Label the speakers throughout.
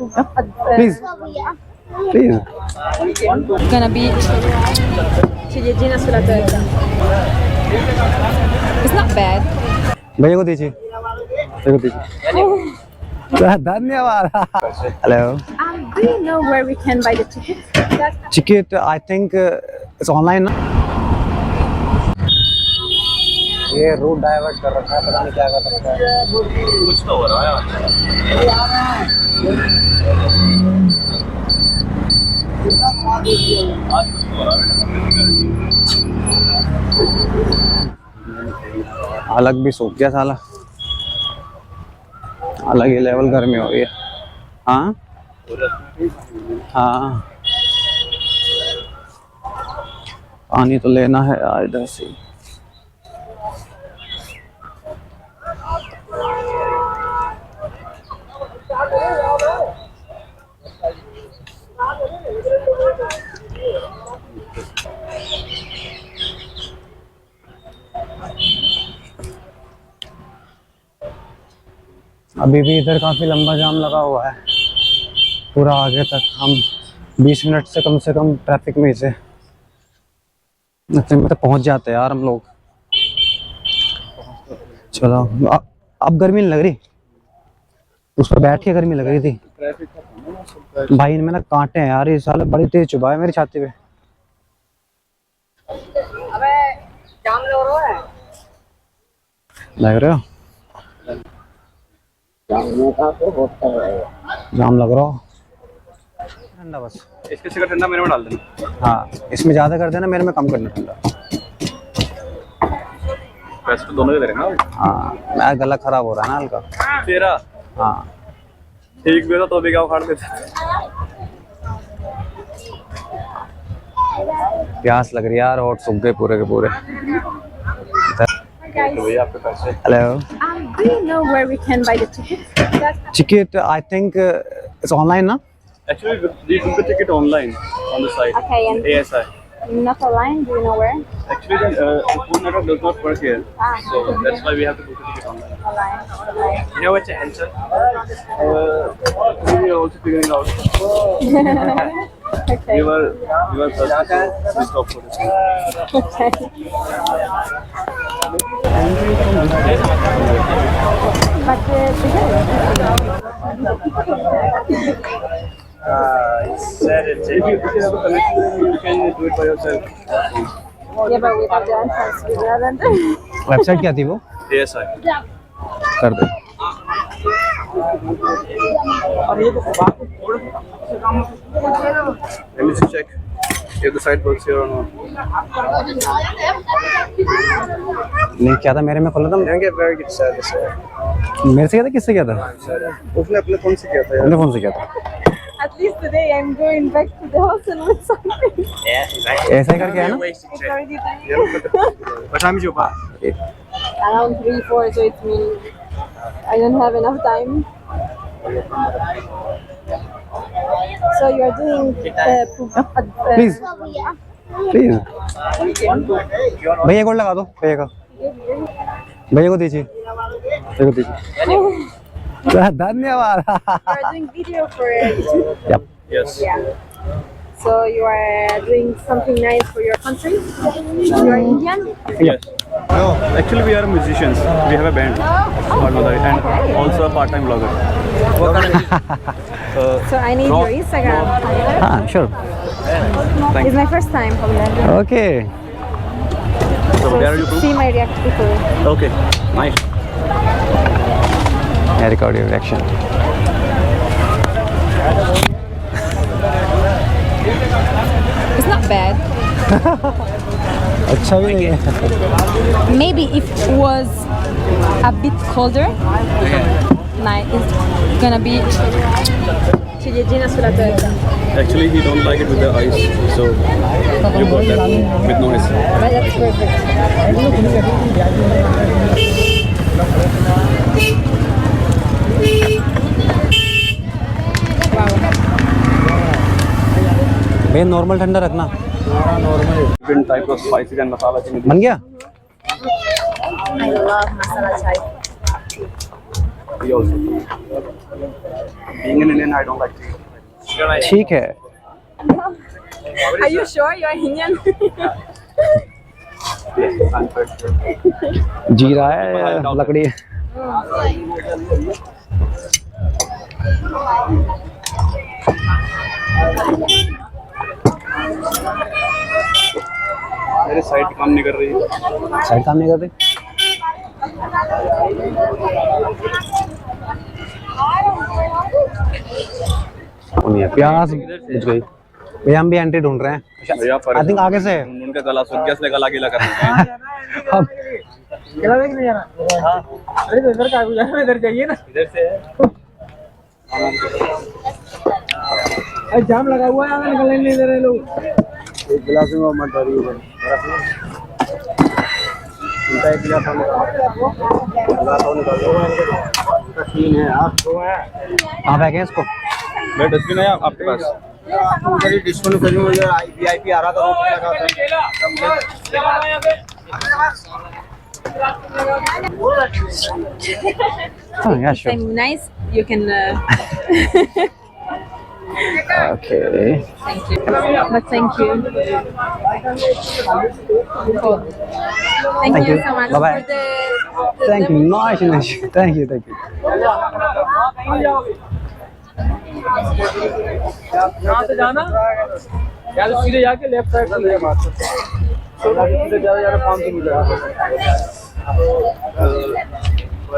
Speaker 1: Please. Please.
Speaker 2: Gonna be ciliegina sulla torta. It's not bad.
Speaker 1: भैया को दीजिए, भैया को दीजिए। धन्यवाद। Hello.
Speaker 2: Do you know where we can buy the ticket?
Speaker 1: Ticket, I think it's online. ये route divert कर रखा है, पता नहीं क्या कर रखा है।
Speaker 3: कुछ तो हो रहा है।
Speaker 1: अलग भी सूख गया साला, अलग ही लेवल गर्मी हो रही है। हाँ हाँ, पानी तो लेना है यार इधर से। अभी भी इधर काफी लंबा जाम लगा हुआ है, पूरा आगे तक। हम 20 मिनट से कम ट्रैफिक में से तो पहुंच जाते हैं यार हम लोग। चलो अब गर्मी नहीं लग रही, उस पर बैठ के गर्मी लग रही थी भाई। इनमें ना कांटे हैं यार, ये साले बड़ी तेज चुभा है मेरी छाती पे।
Speaker 2: अबे जाम लग रहा है।
Speaker 1: लग रहे हो? जाम लग रहा हो? ठंडा बस,
Speaker 3: इसके से ठंडा मेरे में डाल देना।
Speaker 1: हाँ, इसमें ज्यादा कर देना, मेरे में कम करना ठंडा।
Speaker 3: वैसे तो दोनों ही दे रहे हैं ना।
Speaker 1: हाँ, मेरा गला खराब हो रहा है ना हल्का
Speaker 3: तेरा।
Speaker 1: हाँ,
Speaker 3: ठीक भी होता तो भी क्या उखाड़ देते।
Speaker 1: प्यास लग रही है यार, होठ सूख गए पूरे के पूरे।
Speaker 3: तो भैया आपके पैसे।
Speaker 1: Hello.
Speaker 2: Do you know where we can buy the ticket?
Speaker 1: Ticket, I think it's online, na?
Speaker 3: Actually, we book the ticket online on the site.
Speaker 2: Okay, and
Speaker 3: ASI.
Speaker 2: not online. Do you know where?
Speaker 3: Actually, the food network does not work here, so that's why we have to book the ticket online.
Speaker 2: Online.
Speaker 3: You know what's a answer? We are also figuring out.
Speaker 2: Okay.
Speaker 3: We were first. We stop for this.
Speaker 2: Okay. But
Speaker 3: He said it. If you have a connection, you can do it by yourself.
Speaker 2: yeah, but without the entrance, we haven't.
Speaker 1: Website क्या थी वो?
Speaker 3: ASI.
Speaker 1: कर दे।
Speaker 3: Let me just check if the site works here or not.
Speaker 1: Link क्या था मेरे में खोला था?
Speaker 3: Very good service.
Speaker 1: मेरे से क्या था, किससे क्या था?
Speaker 3: उसने अपने फोन से किया था।
Speaker 1: अपने फोन से क्या था?
Speaker 2: At least today I'm going back to the hostel with something.
Speaker 1: ऐसा ही करके है ना?
Speaker 2: It's already done.
Speaker 3: What time is your bar?
Speaker 2: Around 3-4, so it means I don't have enough time. So you are doing
Speaker 1: Please. Please. भैया को लगा दो, भैया का। भैया को दीजिए, भैया को दीजिए। धन्यवाद।
Speaker 2: You are doing video for YouTube?
Speaker 1: Yep.
Speaker 3: Yes.
Speaker 2: Yeah. So you are doing something nice for your country? You are Indian?
Speaker 3: Yes. No, actually we are musicians. We have a band called Madai and also a part-time vlogger.
Speaker 2: So I need your Instagram.
Speaker 1: हाँ, sure.
Speaker 2: It's my first time probably.
Speaker 1: Okay.
Speaker 3: So where are you
Speaker 2: See
Speaker 3: from?
Speaker 2: my react people.
Speaker 3: Okay. Nice.
Speaker 1: I record your reaction.
Speaker 2: It's not bad.
Speaker 1: अच्छा भी नहीं है।
Speaker 2: Maybe if it was a bit colder, nice. It's gonna be ciliegina sulla torta.
Speaker 3: Actually he don't like it with the ice, so you bought that with no ice.
Speaker 2: But that's perfect.
Speaker 1: भैया normal ठंडा रखना।
Speaker 3: Different type of spices and masala
Speaker 1: बन गया?
Speaker 2: I love masala chai.
Speaker 3: tea also. Being an Indian, I don't like tea.
Speaker 1: ठीक है.
Speaker 2: Are you sure you are Indian?
Speaker 3: I'm quite sure.
Speaker 1: जी रहा है लकड़ी.
Speaker 3: मेरे साइड काम नहीं कर रही है.
Speaker 1: साइड काम नहीं करते. नहीं है. प्यास बुझ गई. भैया हम भी एंट्री ढूंढ रहे हैं. आई थिंक आगे से.
Speaker 3: उनका गला सूख गया, इसलिए गला गीला कर रहे हैं.
Speaker 1: अब
Speaker 4: गला देखने जाना. हाँ. अरे तो इधर का इधर जाइए ना.
Speaker 3: इधर से है.
Speaker 4: अरे जाम लगा हुआ है, निकलने नहीं दे रहे लोग.
Speaker 3: एक गिलास में मत डालिए उधर. उनका एक गिलास और निकालो. उनका 3 है. आप 2 है.
Speaker 1: कहाँ फेंके इसको?
Speaker 3: मेरा डस्टबिन है आपके पास? डिस्काउंट करी मुझे VIP आ रहा था, रोक लगा था.
Speaker 1: हाँ, yeah, sure.
Speaker 2: I'm nice. You can.
Speaker 1: Okay.
Speaker 2: Thank you. But thank you. Cool. Thank you so much
Speaker 1: Bye-bye.
Speaker 2: for the
Speaker 1: Thank you. Nice. Thank you.
Speaker 4: यहाँ से जाना या तो सीधे जाके लेफ्ट साइड से ले मार. सीधे ज़्यादा 500 मीटर.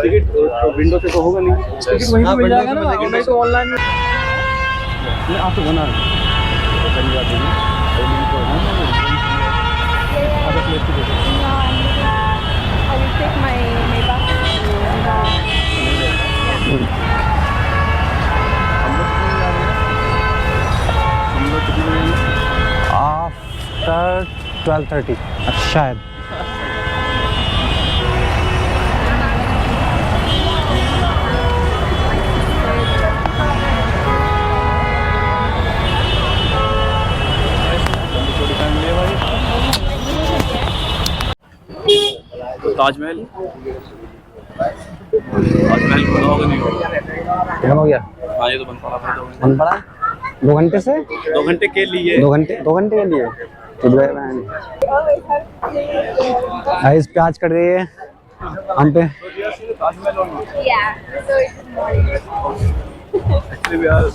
Speaker 3: टिकट विंडो से तो होगा नहीं.
Speaker 4: टिकट वहीं पे मिल जाएगा ना, नहीं तो ऑनलाइन में.
Speaker 3: आपको बना
Speaker 2: I will take my bus.
Speaker 1: After 12:30. शायद.
Speaker 3: ताजमहल. ताजमहल बना होगा नहीं होगा.
Speaker 1: खत्म हो गया.
Speaker 3: हाँ, ये तो बन पड़ा था.
Speaker 1: बन पड़ा. 2 घंटे से.
Speaker 3: 2 घंटे के लिए.
Speaker 1: 2 घंटे के लिए. गाइस प्याज कट रही है हम पे.
Speaker 2: Yeah. So it's
Speaker 3: Actually, we are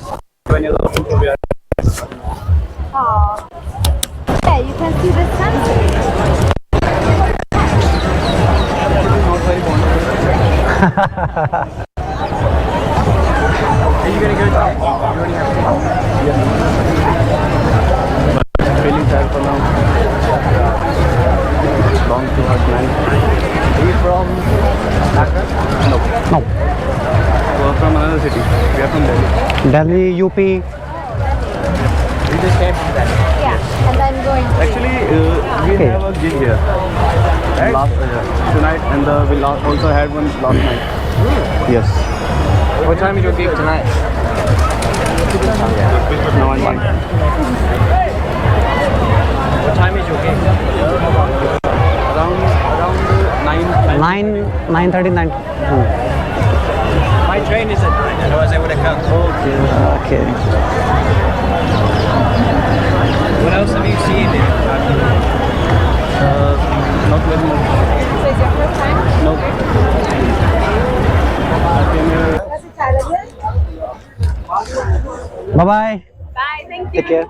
Speaker 3: 20 years old, so we are.
Speaker 2: Oh. Yeah, you can see the sunset.
Speaker 3: Feeling sad for now. Long to hard night. Are you from Agra? No.
Speaker 1: No.
Speaker 3: We're from another city. We are from Delhi.
Speaker 1: Delhi, UP.
Speaker 3: We just came from Delhi.
Speaker 2: Yeah, and I'm going to.
Speaker 3: Actually, we
Speaker 1: Okay.
Speaker 3: have a gig here. Right? Tonight, and we also had one last night. Yes.
Speaker 4: What time is your gig tonight?
Speaker 3: No one.
Speaker 4: What time is your gig?
Speaker 3: Around 9.
Speaker 1: 9:30.
Speaker 4: My train is at 9, otherwise I would have come.
Speaker 1: Okay.
Speaker 4: What else have you seen in Agra?
Speaker 3: Not very much.
Speaker 2: So it's your first time?
Speaker 3: No. I came here.
Speaker 1: Bye bye.
Speaker 2: Bye, thank you.
Speaker 1: Take care.